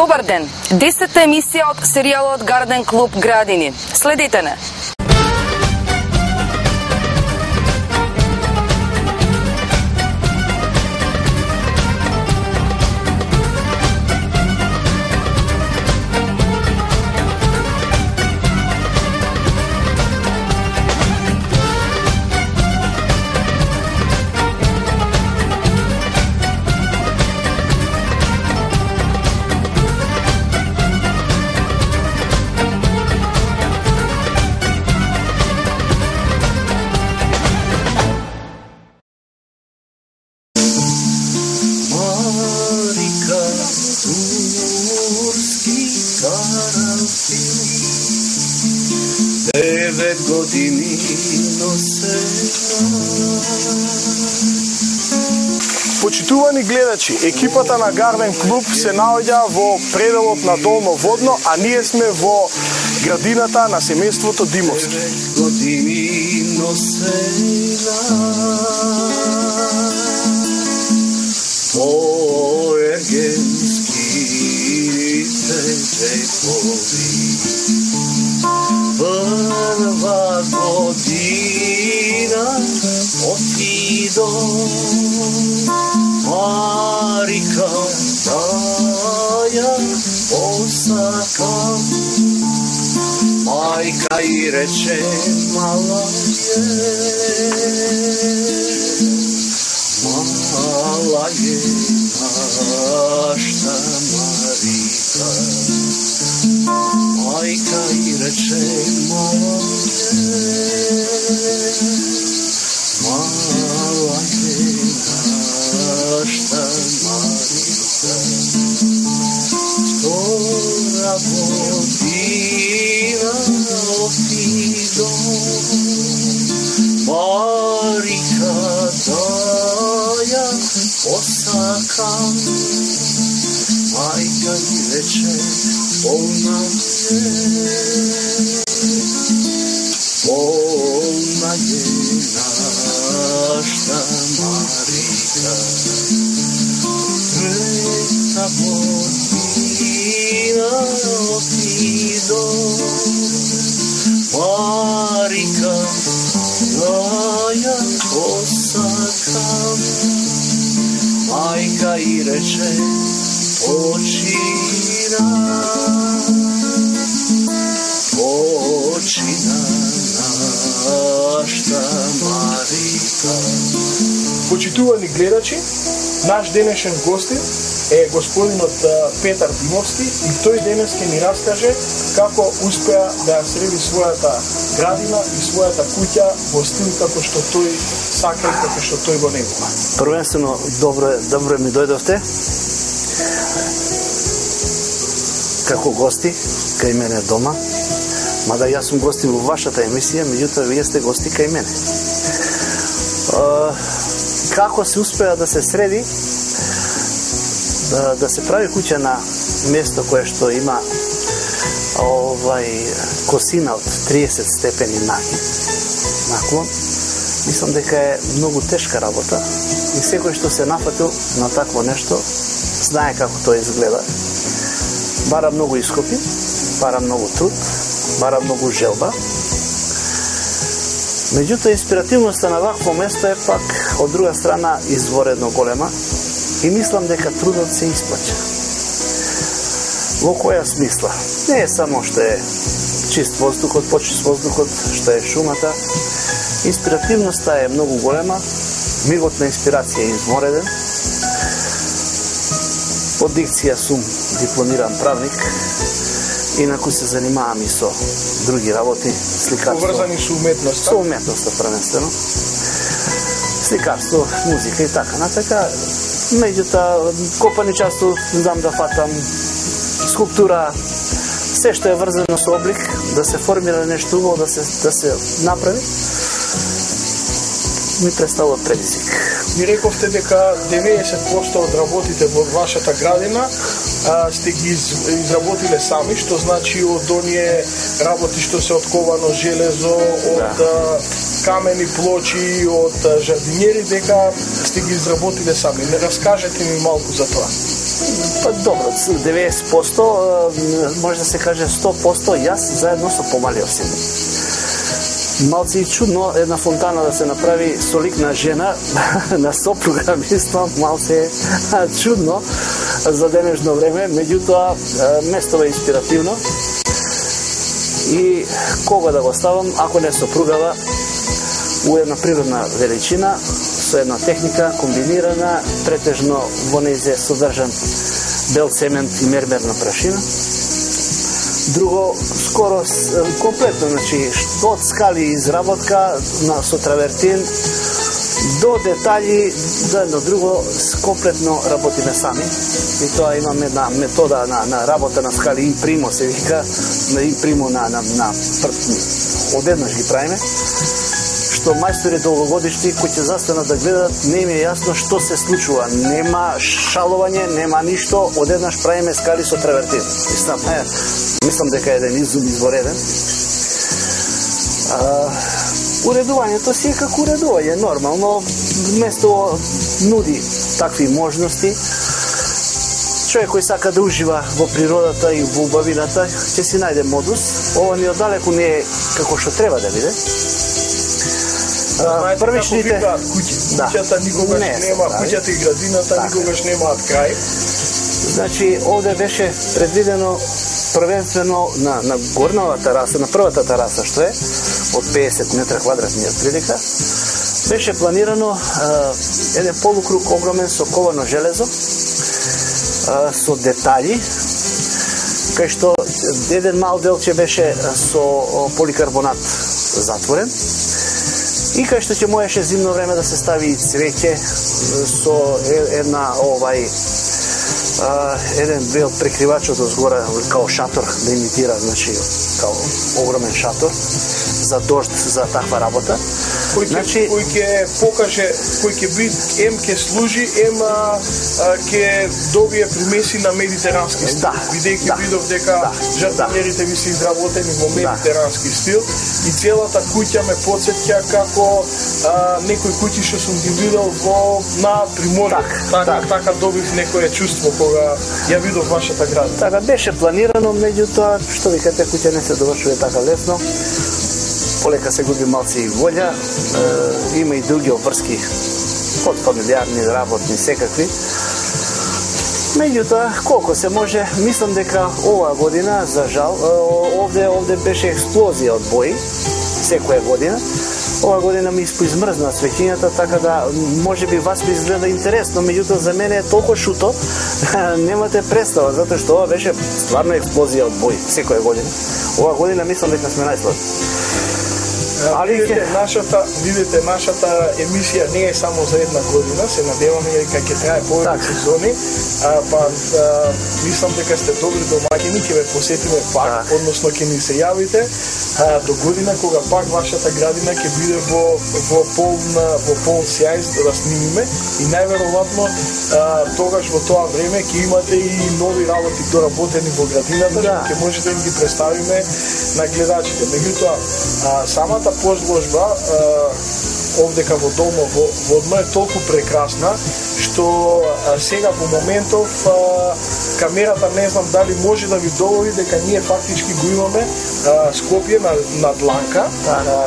Добар ден! 10-та емисија од серијалот Гарден клуб Градини. Следете не! Години Почитувани гледачи, екипата на Гарден клуб се наоѓа во пределот на Долно Водно, а ние сме во градината на семејството Димовски. Години носела по ергенските векови. Прва година отидо Марика да ја посакам. Мајка и рече мала е, нашта Марика. Мајка и рече мала е, нашта Марика. Втора година отидо Марика да ја посакам. Мајка и рече полна е, нашта Марика. Трета година отидо Марика да ја посакам. Мајка и рече почина нашта Марика. Почитувани гледачи, наш денешен гостин е господинот Петар Димовски и тој денес ќе ни раскаже како успеа да ја среди својата градина и својата куќа во стил како што тој сака и како што тој го негува. Првенствено добро ми дојдовте како гости кај мене дома. Мада јас сум гостин во вашата емисија, меѓутоа вие сте гости кај мене. Како се успеа да се среди, да се прави куќа на место кое што има косина од 30 степени наклон, мислам дека е многу тешка работа и секој што се нафатил на такво нешто знае како тоа изгледа. Бара многу ископи, бара многу труд, бара многу желба. Меѓутоа, инспиративноста на вакво место е пак, од друга страна, изворедно голема и мислам дека трудот се исплаќа. Во која смисла? Не е само што е чист воздухот, почист воздухот, што е шумата. Инспиративноста е многу голема, мигот на инспирација е измореден. По дикција сум дипломиран правник, инаку се занимавам и со други работи, сликарство. Поврзани со уметноста? Со уметноста првенствено. Сликарство, музика и така натака. Меѓутоа, копаничарство, знам да фатам, скулптура, се што е врзано со облик, да се формира нешто убаво, да се направи, ми представува предизвик. Ми рековте дека 90% од работите во вашата градина сте ги изработиле сами, што значи од оние работи што се од ковано железо, од камени плочи, од жардинери, дека сте ги изработиле сами. Не раскажете ми малку за тоа. Па добро, 90%, може да се каже 100%, јас заедно со помалиот син. Малци и чудно една фонтана да се направи со лик на жена, на сопруга, мислам, малце чудно за денешно време, меѓутоа местово е инспиративно. И кога да го ставам, ако не сопругава, у една природна величина, со една техника комбинирана, претежно во нејзе содржан бел цемент и мермерна прашина. Друго, скоро комплетно, значи, од скали изработка со травертин до детали, до едно друго, комплетно работиме сами. И тоа имаме една метода на работа на скали, и примо се вика, и примо одеднаш ги правиме, што мајстори долгогодишни кои ќе застанат да гледат, не им е јасно што се случува. Нема шалување, нема ништо, одеднаш правиме скали со травертин. Мислам дека е еден изум извореден. Уредувањето си е како уредување, нормално, вместо нуди такви можности. Човек кој сака да ужива во природата и во убавината, ќе си најде модус. Ова ни оддалеку не е како што треба да биде. Првичните куќата никогаш нема, куќата и градината никогаш немаат крај. Значи, овде беше предвидено првенствено на горната тераса, на првата тераса што е, од 50 метра квадратни прилика, беше планирано еден полукруг огромен со ковано железо, со детали, кај што еден мал делче беше со поликарбонат затворен, и кај што ќе можеше зимно време да се стави и цвеќе со еден бел прекривач од озгора, као шатор да имитира, значи као огромен шатор за дожд, за таква работа. Кој ќе покаже, кој ќе би, ќе служи, ќе добие примеси на медитерански стил. Бидејќи видов дека жардинерите ви се изработени во медитерански стил и целата куќа ме потсеќа како некои куќи што сум ги видел на Приморје. Така добив некое чувство кога ја видов вашата градина. Така беше планирано, меѓутоа, што викате, куќа не се довршува така лесно. Полека се губи малци и волја, има и други обврски, од фамилиарни, работни, секакви. Меѓутоа, колко се може, мислам дека оваа година, за жал, овде беше експлозија од бои, секоја година. Ова година ми измрзна свеќињата, така да може би вас ми изгледа интересно, меѓутоа за мене е толку шуто, немате представа, затоа што ова беше стварно експлозија од бои, секоја година. Ова година мислам дека сме најслаби. Видите, нашата емисија не е само за една година, се надеваме дека ќе трае повеќе сезони, мислам дека сте добри домаќини, ќе ве посетиме пак, односно ќе ни се јавите до година кога пак вашата градина ќе биде во полн сјај да снимиме и најверојатно тогаш во тоа време ќе имате и нови работи доработени во градината, што ќе можете да ги представиме на гледачите. Меѓутоа, самата позложба овдека во дома водно е толку прекрасна што сега во моментов камерата не знам дали може да ви доводи дека ние фактички го имаме Скопје на дланка.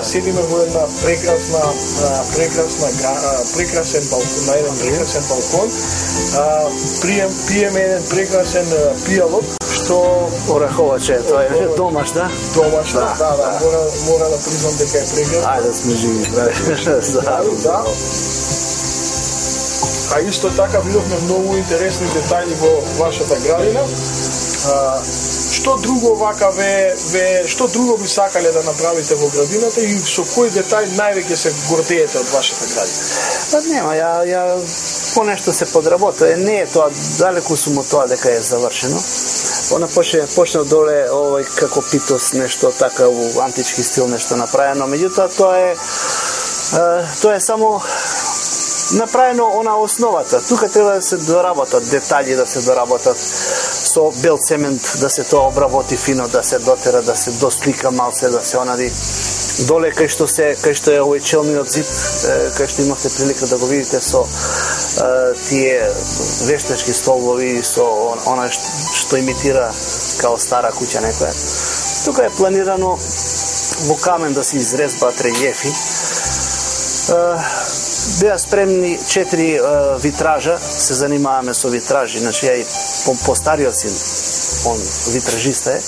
Седиме во една прекрасен балкон, на еден прекрасен балкон. Пиеме еден прекрасен пијалок што ораховаче, тоа е домаш, да? Домаш, мора да признам дека е прекрасно. Ајде сме живи, да. А исто така видовме многу интересни детајли во вашата градина. Што друго би сакале да направите во градината и со кој детај највеќе се гордеете од вашата градина? Нема, ја по нешто се подработува, не е тоа, далеку сум од тоа дека е завршено. Она почне доле како питос, нешто така во антички стил, нешто направено, меѓутоа тоа е само направено она основата. Тука треба да се доработат детали, да се доработат со бел цемент, да се тоа обработи фино, да се дотера, да се дослика малце, да се онади доле кај што е овој челниот зид, кај што имавте прилика да го видите со тие вештачки столбови со она што имитира као стара куќа некоја. Тука е планирано во камен да се изрезбаат релјефи. Беа спремни 4 витража, се занимаваме со витражи, значи ја и по стариот син, он витражиста е.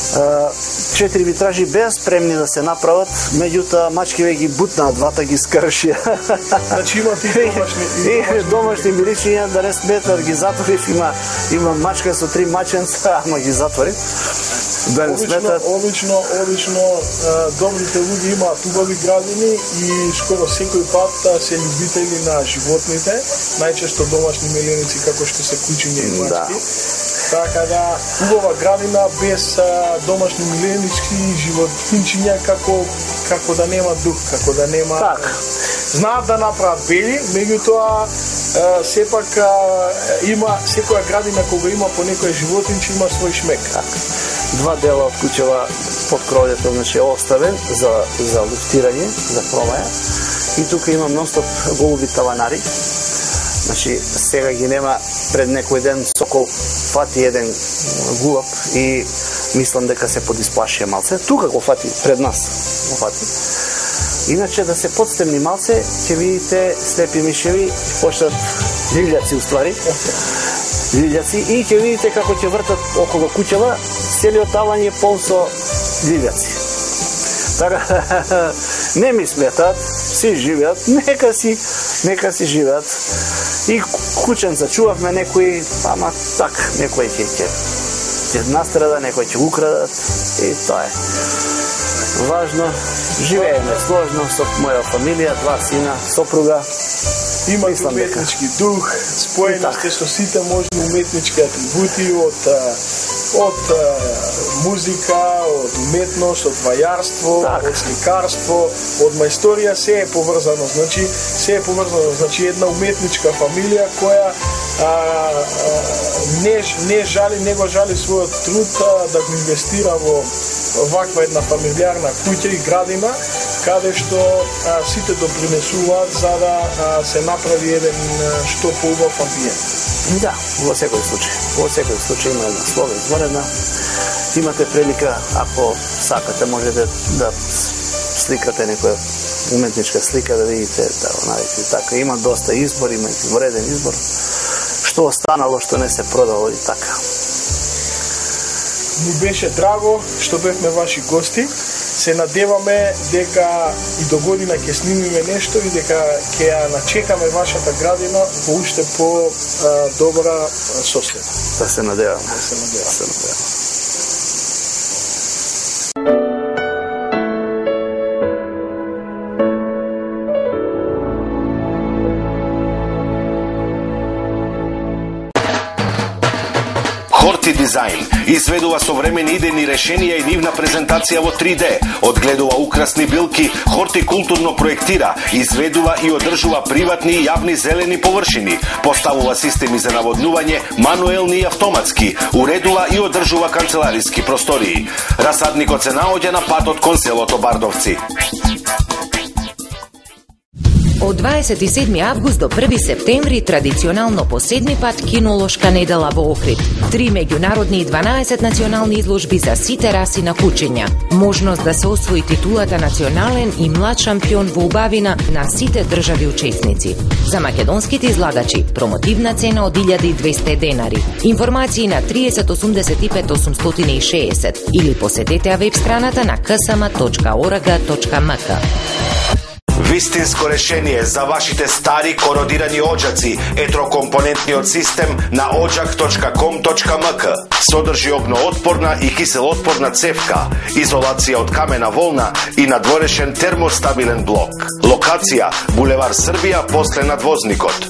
4 витражи беа спремни да се направат, меѓутоа мачкиве ги бутнаа, двата ги скршија. Значи имате и домашни миричиња, да не сметат, ги затворив, има мачка со 3 маченца, ама ги затворив. Да не сметат. Обично добрите луѓе имаат убави градини и скоро секој пат се љубители на животните, најчесто домашни меленици како што се кучиња и мачки. Така да, убава градина без домашни миленички и животинчиња како да нема дух, како да нема... Так. Знаат да направат бели, меѓутоа сепак има секоја градина кога има по некој животинче има свој шмек. Так. 2 дела од куќева под кровјето, значи оставен за луфтирање, за промаја. И тука има нонстоп голуби таванари. Значи сега ги нема, пред некој ден сокол фати еден гулаб и мислам дека се подисплашија малце. Тука го фати, пред нас го фати. Иначе да се подстемни малце, ќе видите слепи мишеви, почнат лилјаци уствари. Лилјаци и ќе видите како ќе вртат околу куќава, целиот таван е полн со лилјаци. Така не ми сметат, си живеат, нека си живеат. И кученца чувавме некои, ама так, некои ќе настрада, некои ќе украдат и тоа е. Важно, живееме сложно со моја фамилија, 2 сина, сопруга. Има уметнички дух, споености со сите можни уметнички атрибути од музика, од уметност, од вајарство, од сликарство, од мајсторија, се е поврзано. Значи една уметничка фамилија која не го жали својот труд да го инвестира во ваква една фамилиарна куќа и градина, каде што сите допринесуваат за да се направи еден што поубав амбиент. Да, во секој случај има една слова извонедна. Имате прилика, ако сакате, можете да сликате некоја уметничка слика, да видите, да го најдете. Така, има доста избор, има и вреден избор. Што останало, што не се продало и така. Ни беше драго што бевме ваши гости. Се надеваме дека и до година ќе снимиме нешто и дека ќе ја начекаме вашата градина во уште по добра состојба. Да се надеваме. Хорти дизајн изведува современи идејни решенија и нивна презентација во 3D, одгледува украсни билки, Хорти културно проектира, изведува и одржува приватни и јавни зелени површини, поставува системи за наводнување, мануелни и автоматски, уредува и одржува канцелариски простории. Расадникот се наоѓа на патот кон селото Бардовци. Од 27 август до 1 септември традиционално по 7 пат кинолошка недела во Охрид. 3 меѓународни и 12 национални изложби за сите раси на кучиња. Можност да се освои титулата национален и млад шампион во убавина на сите држави учесници. За македонските излагачи промотивна цена од 1200 денари. Информации на 30 85 860 или посетете веб страната на ksm.org.mk. Вистинско решение за вашите стари кородирани оџаци е трокомпонентниот систем на ođak.com.mk. Содржи огноотпорна и киселотпорна цевка, изолација од камена волна и надворешен термостабилен блок. Локација булевар Србија после надвозникот.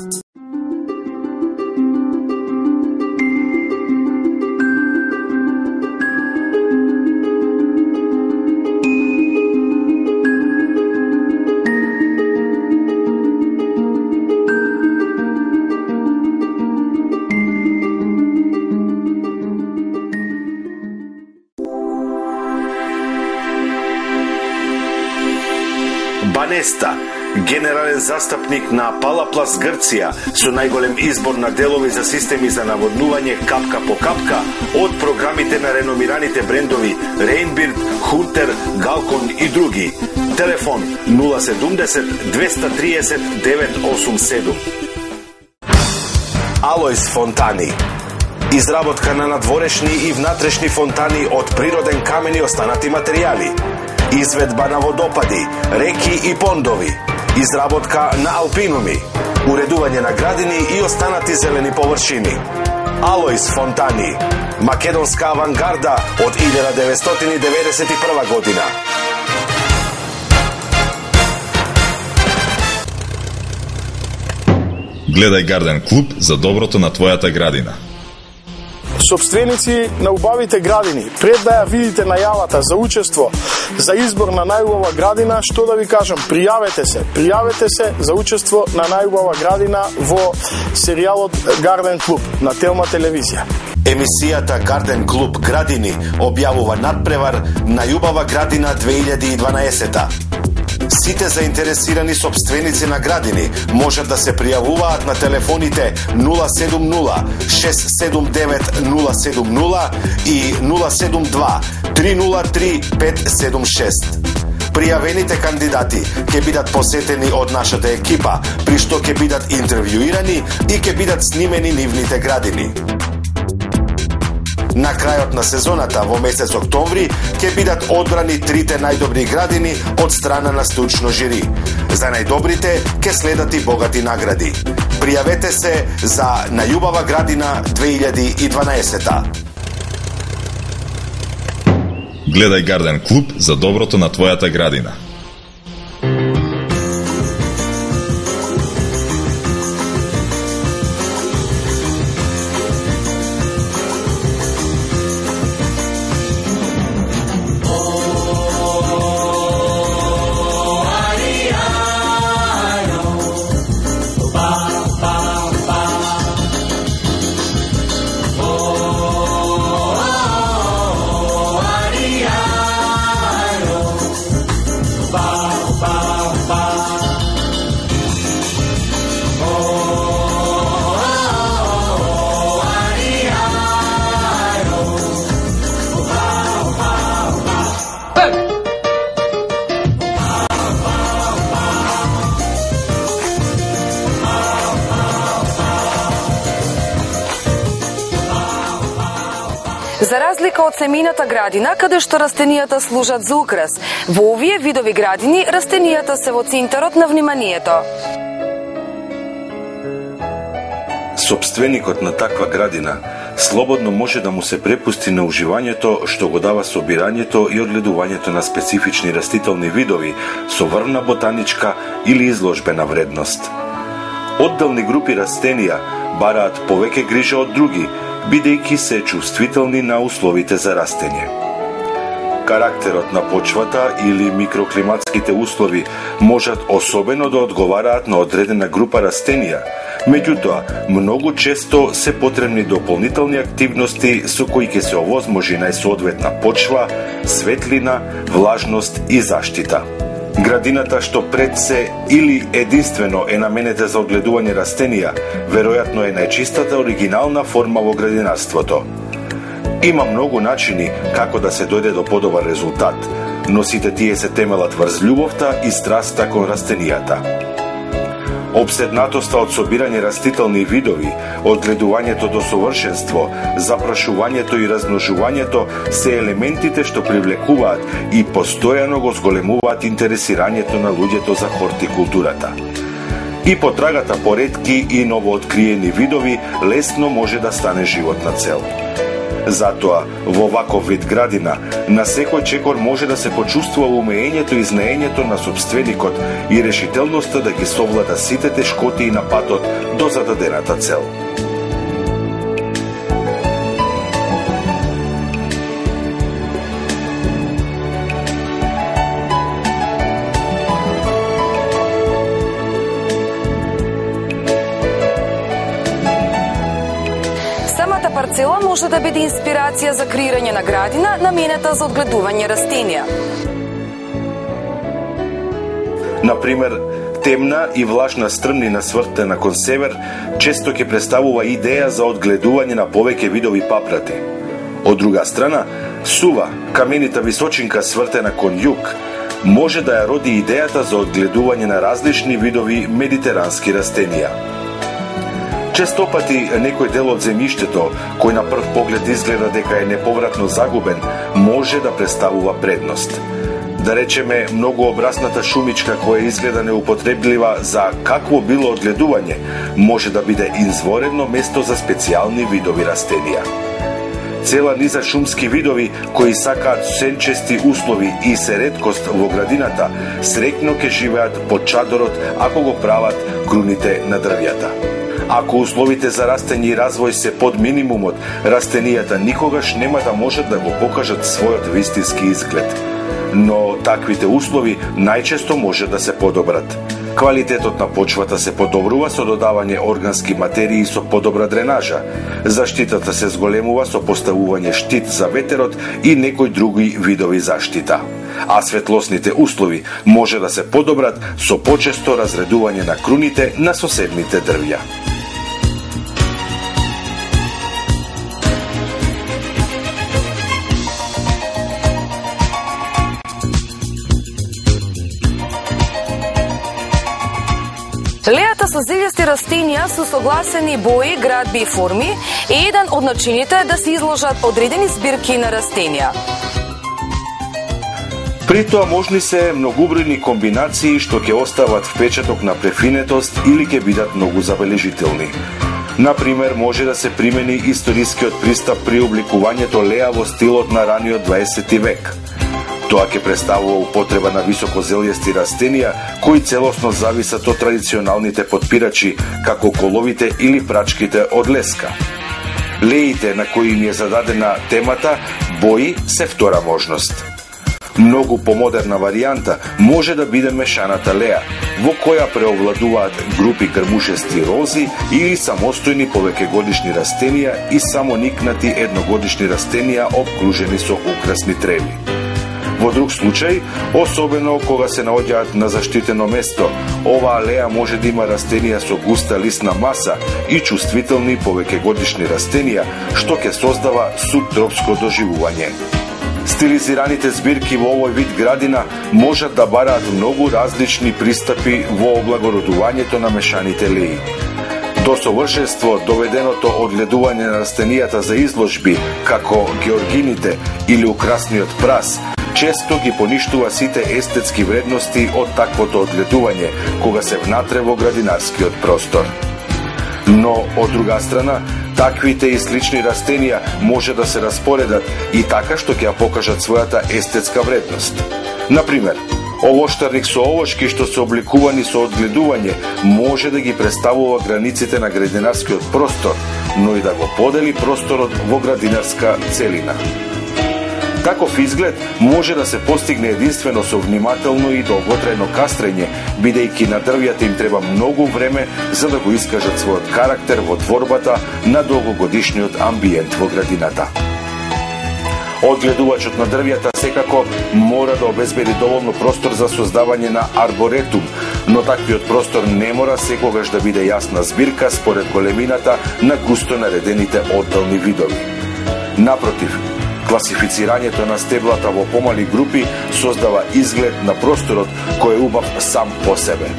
Банеста, генерален застапник на Палаплас Грција, со најголем избор на делови за системи за наводнување капка по капка од програмите на реномираните брендови Рейнбирд, Хунтер, Галкон и други. Телефон 070 230 987. Алојс фонтани. Изработка на надворешни и внатрешни фонтани од природен камен и останати материјали. Изведба на водопади, реки и пондови. Изработка на алпинуми. Уредување на градини и останати зелени површини. Алојс фонтани. Македонска авангарда од 1991 година. Гледај Гарден клуб за доброто на твојата градина. Собственици на убавите градини, пред да ја видите најавата за учество за избор на најубава градина, што да ви кажам, пријавете се за учество на најубава градина во серијалот Гарден клуб на Телма телевизија. Емисијата Гарден клуб Градини објавува надпревар најубава градина 2012. Сите заинтересирани собственици на градини можат да се пријавуваат на телефоните 070 679 070 и 072 303 576. Пријавените кандидати ќе бидат посетени од нашата екипа, при што ќе бидат интервјуирани и ќе бидат снимени нивните градини. На крајот на сезоната, во месец октомври, ќе бидат одбрани 3 најдобри градини од страна на стручно жири. За најдобрите ќе следат и богати награди. Пријавете се за најубава градина 2012. Гледај Гарден клуб за доброто на твојата градина. За разлика од семејната градина, каде што растенијата служат за украс, во овие видови градини растенијата се во центарот на вниманието. Собственикот на таква градина слободно може да му се препусти на уживањето што го дава собирањето и одгледувањето на специфични растителни видови со врвна ботаничка или изложбена вредност. Одделни групи растенија бараат повеќе грижа од други, бидејќи се чувствителни на условите за растење. Карактерот на почвата или микроклиматските услови можат особено да одговараат на одредена група растенија, меѓутоа, многу често се потребни дополнителни активности со кои ќе се овозможи најсоодветна почва, светлина, влажност и заштита. Градината што пред се или единствено е наменета за одгледување растенија, веројатно е најчистата оригинална форма во градинарството. Има многу начини како да се дојде до подобар резултат, но сите тие се темелат врз љубовта и страста кон растенијата. Обседнатоста од собирање растителни видови, одгледувањето до совршенство, запрашувањето и размножувањето се елементите што привлекуваат и постојано го зголемуваат интересирањето на луѓето за хортикултурата. И потрагата по ретки и новооткриени видови лесно може да стане животна цел. Затоа, во ваков вид градина, на секој чекор може да се почувствува умеењето и знаењето на собственикот и решителноста да ги совлада сите тешкоти на патот до зададената цел. Парцела може да биде инспирација за креирање на градина наменета за одгледување растенија. Например, темна и влажна стрмнина свртена кон север често ќе представува идеја за одгледување на повеќе видови папрати. Од друга страна, сува, каменита височинка свртена кон југ, може да ја роди идејата за одгледување на различни видови медитерански растенија. Честопати некој дел од земјиштето, кој на прв поглед изгледа дека е неповратно загубен, може да представува предност. Да речеме, многообразната шумичка која изгледа неупотреблива за какво било одгледување, може да биде изворедно место за специјални видови растенија. Цела низа шумски видови кои сакаат сенчести услови и се реткост во градината, среќно ќе живеат под чадорот ако го прават круните на дрвјата. Ако условите за растење и развој се под минимумот, растенијата никогаш нема да можат да го покажат својот вистински изглед. Но таквите услови најчесто може да се подобрат. Квалитетот на почвата се подобрува со додавање органски материи со подобра дренажа. Заштитата се зголемува со поставување штит за ветерот и некои други видови заштита. А светлосните услови може да се подобрат со почесто разредување на круните на соседните дрвја. Лејата со зелјасти растенија со согласени бои, градби и форми е еден од начините да се изложат одредени збирки на растенија. При тоа можни се многубројни комбинации што ќе остават впечаток на префинетост или ќе бидат многу забележителни. Например, може да се примени историскиот пристап при обликувањето леа во стилот на раниот 20 век. Тоа ќе представува употреба на високозелјасти растенија кои целосно зависат од традиционалните потпирачи, како коловите или прачките од леска. Леите на кои им е зададена темата, бои се втора можност. Многу помодерна варијанта може да биде мешаната леа, во која преовладуваат групи грмушести рози или самостојни повеќегодишни растенија и самоникнати едногодишни растенија обкружени со украсни треви. Во друг случај, особено кога се наоѓаат на заштитено место, оваа леа може да има растенија со густа лисна маса и чувствителни повеќегодишни растенија, што ќе создава субтропско доживување. Стилизираните збирки во овој вид градина можат да бараат многу различни пристапи во облагородувањето на мешаните леи. До совршенство доведеното одгледување на растенијата за изложби, како георгините или украсниот прас, често ги поништува сите естетски вредности од таквото одгледување, кога се внатре во градинарскиот простор. Но, од друга страна, таквите и слични растенија може да се распоредат и така што ќе ја покажат својата естетска вредност. Например, овоштарник со овошки што се обликувани со одгледување може да ги представува границите на градинарскиот простор, но и да го подели просторот во градинарска целина. Таков изглед може да се постигне единствено со внимателно и долготрајно кастрење, бидејќи на дрвјата им треба многу време за да го искажат својот карактер во творбата на долгогодишниот амбиент во градината. Одгледувачот на дрвјата секако мора да обезбеди доволно простор за создавање на арборетум, но таквиот простор не мора секогаш да биде јасна збирка според големината на густо наредените одделни видови. Напротив, класифицирањето на стеблата во помали групи создава изглед на просторот кој е убав сам по себе.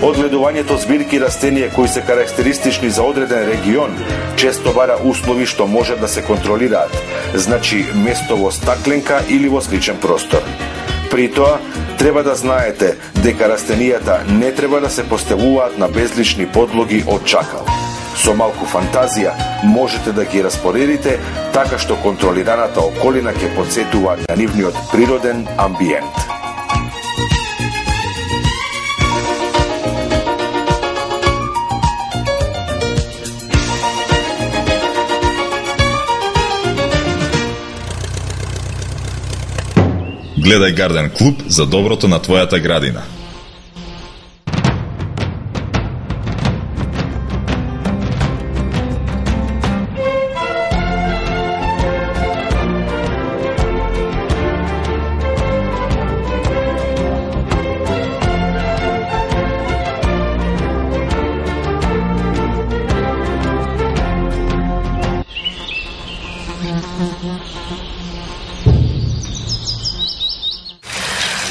Одгледувањето збирки растенија кои се карактеристични за одреден регион често бара услови што може да се контролираат, значи место во стакленка или во сличен простор. При тоа, треба да знаете дека растенијата не треба да се поставуваат на безлични подлоги од чакал. Со малку фантазија можете да ги распоредите така што контролираната околина ќе потсетува на нивниот природен амбиент. Гледај Гарден Клуб за доброто на твојата градина.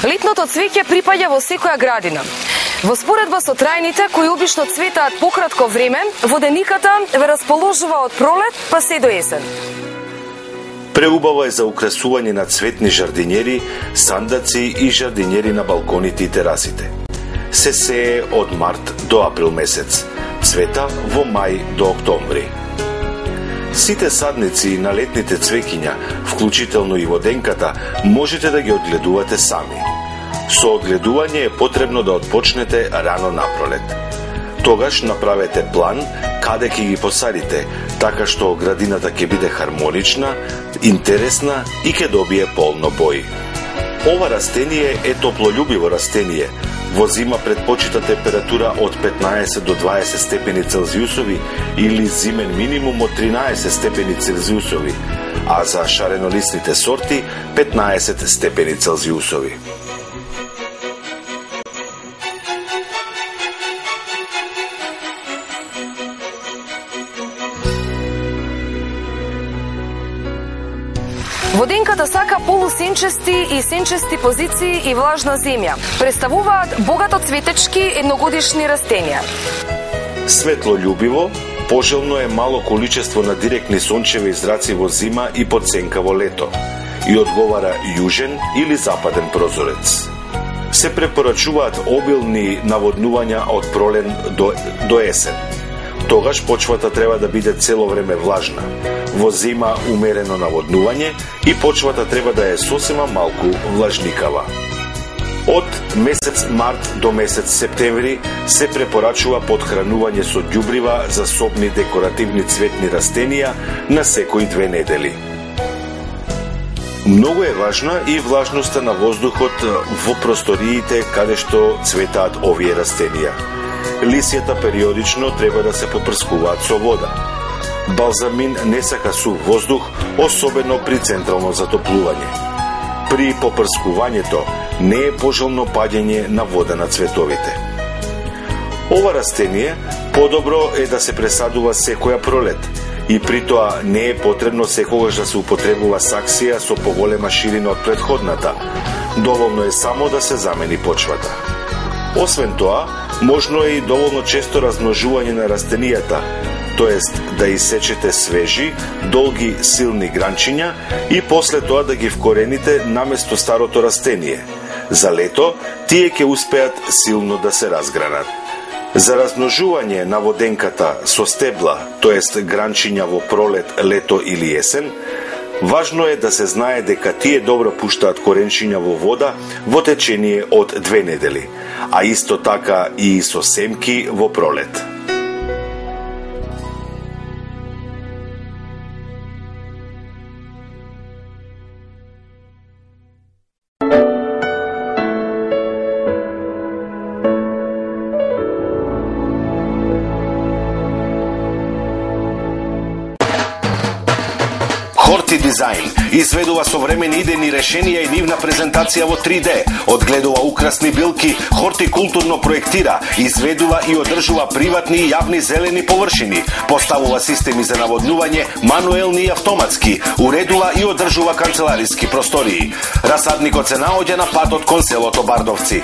Летното цвеќе припаѓа во секоја градина. Во споредба со трајните, кои обично цветаат пократко време, водениката ве расположува од пролет па се до есен. Преубаво е за украсување на цветни жардинјери, сандаци и жардинјери на балконите и терасите. Се сее од март до април месец, цвета во мај до октомври. Сите садници на летните цвеќиња, вклучително и воденката, можете да ги одгледувате сами. Со одгледување е потребно да отпочнете рано напролет. Тогаш направете план каде ќе ги посадите, така што градината ќе биде хармонична, интересна и ќе добие полно бои. Ова растение е топлолюбиво растение. Во зима предпочита температура од 15 до 20 степени Целзиусови или зимен минимум од 13 степени Целзиусови, а за шаренолистните сорти 15 степени Целзиусови. Воденката сака полусенчести и сенчести позиции и влажна земја. Представуваат богато цветечки едногодишни растенија. Светлолюбиво, пожелно е мало количество на директни сончеви израци во зима и подсенка во лето и одговара јужен или западен прозорец. Се препорачуваат обилни наводнувања од пролет до есен. Тогаш почвата треба да биде цело време влажна. Во зима умерено наводнување и почвата треба да е сосема малку влажникава. Од месец март до месец септември се препорачува подхранување со ѓубрива за собни декоративни цветни растенија на секои 2 недели. Многу е важна и влажноста на воздухот во просториите каде што цветаат овие растенија. Лисјата периодично треба да се попрскуваат со вода. Балзамин не сака сув воздух, особено при централно затоплување. При попрскувањето не е пожелно паѓање на вода на цветовите. Ова растение подобро е да се пресадува секоја пролет и при тоа не е потребно секогаш да се употребува саксија со поголема ширина од претходната. Доволно е само да се замени почвата. Освен тоа, можно е и доволно често размножување на растенијата, тоест да исечете свежи, долги, силни гранчиња и после тоа да ги вкорените наместо старото растение. За лето, тие ќе успеат силно да се разгранат. За размножување на воденката со стебла, тоест гранчиња во пролет, лето или есен, важно е да се знае дека тие добро пуштаат коренчиња во вода во течение од 2 недели, а исто така и со семки во пролет. Хорти Дизајн изведува современи идејни решенија и нивна презентација во 3D, одгледува украсни билки, хортикултурно проектира, изведува и одржува приватни и јавни зелени површини, поставува системи за наводнување, мануелни и автоматски, уредува и одржува канцелариски простории. Расадникот се наоѓа на патот кон селото Бардовци.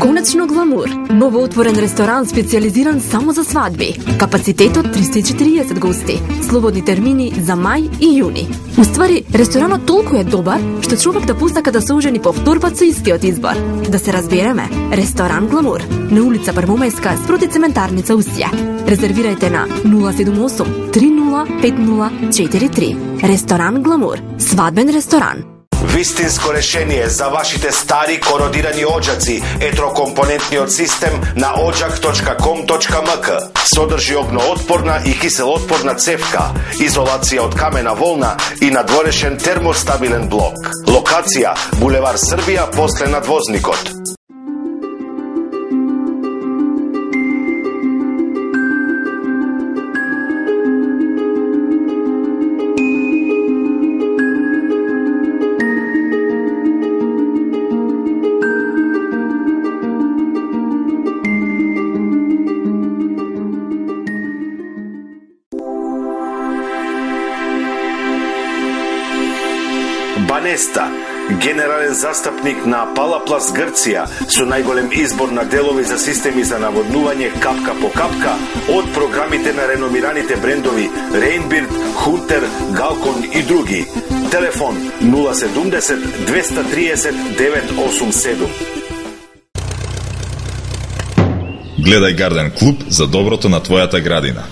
Конечно Гламур, новоотворен ресторан специализиран само за свадби. Капацитетот 340 гости. Слободни термини за мај и јуни. Уствари, ресторанот толку е добар, што човек да посака да се ожени повторпат со истиот избор. Да се разбереме, ресторан Гламур, на улица Првомајска, спроти цементарница Усија. Резервирајте на 078 305043. Ресторан Гламур, свадбен ресторан. Вистинско решение за вашите стари кородирани оџаци, етрокомпонентниот систем на ođak.com.mk. Содржи огноотпорна и киселотпорна цевка, изолација од камена волна и надворешен термостабилен блок. Локација булевар Србија после надвозникот. места. Генерален застапник на Палаплас Грција со најголем избор на делови за системи за наводнување капка по капка од програмите на реномираните брендови Рейнбирд, Хунтер, Галкон и други. Телефон 070 230 987. Гледај Гарден клуб за доброто на твојата градина.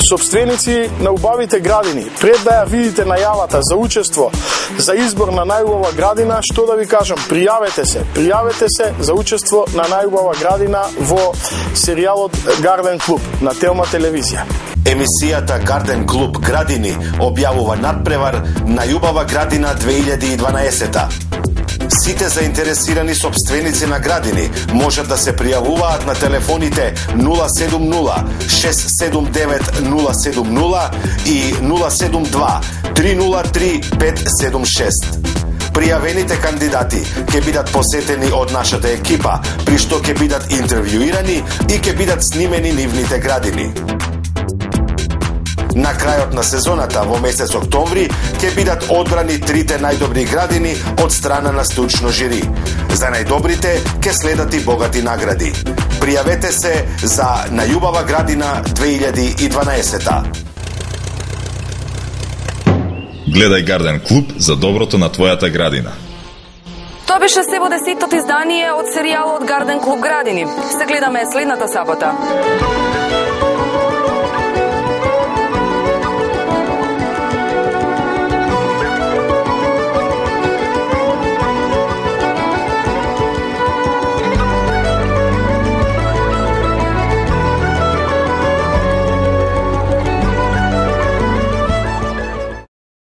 Собственици на убавите градини, пред да ја видите најавата за учество за избор на најубава градина, што да ви кажам, пријавете се за учество на најубава градина во серијалот Гарден клуб на Телма телевизија. Емисијата Гарден клуб Градини објавува надпревар најубава градина 2012. Сите заинтересирани собственици на градини можат да се пријавуваат на телефоните 070 679 070 и 072 303 576. Пријавените кандидати ќе бидат посетени од нашата екипа, при што ќе бидат интервјуирани и ќе бидат снимени нивните градини. На крајот на сезоната, во месец октомври, ќе бидат одбрани трите најдобри градини од страна на стручно жири. За најдобрите ќе следат и богати награди. Пријавете се за најубава градина 2012. Гледај Гарден клуб за доброто на твојата градина. Тоа беше се во 10-тото издание од серијалот Гарден клуб Градини. Се гледаме следната сабота.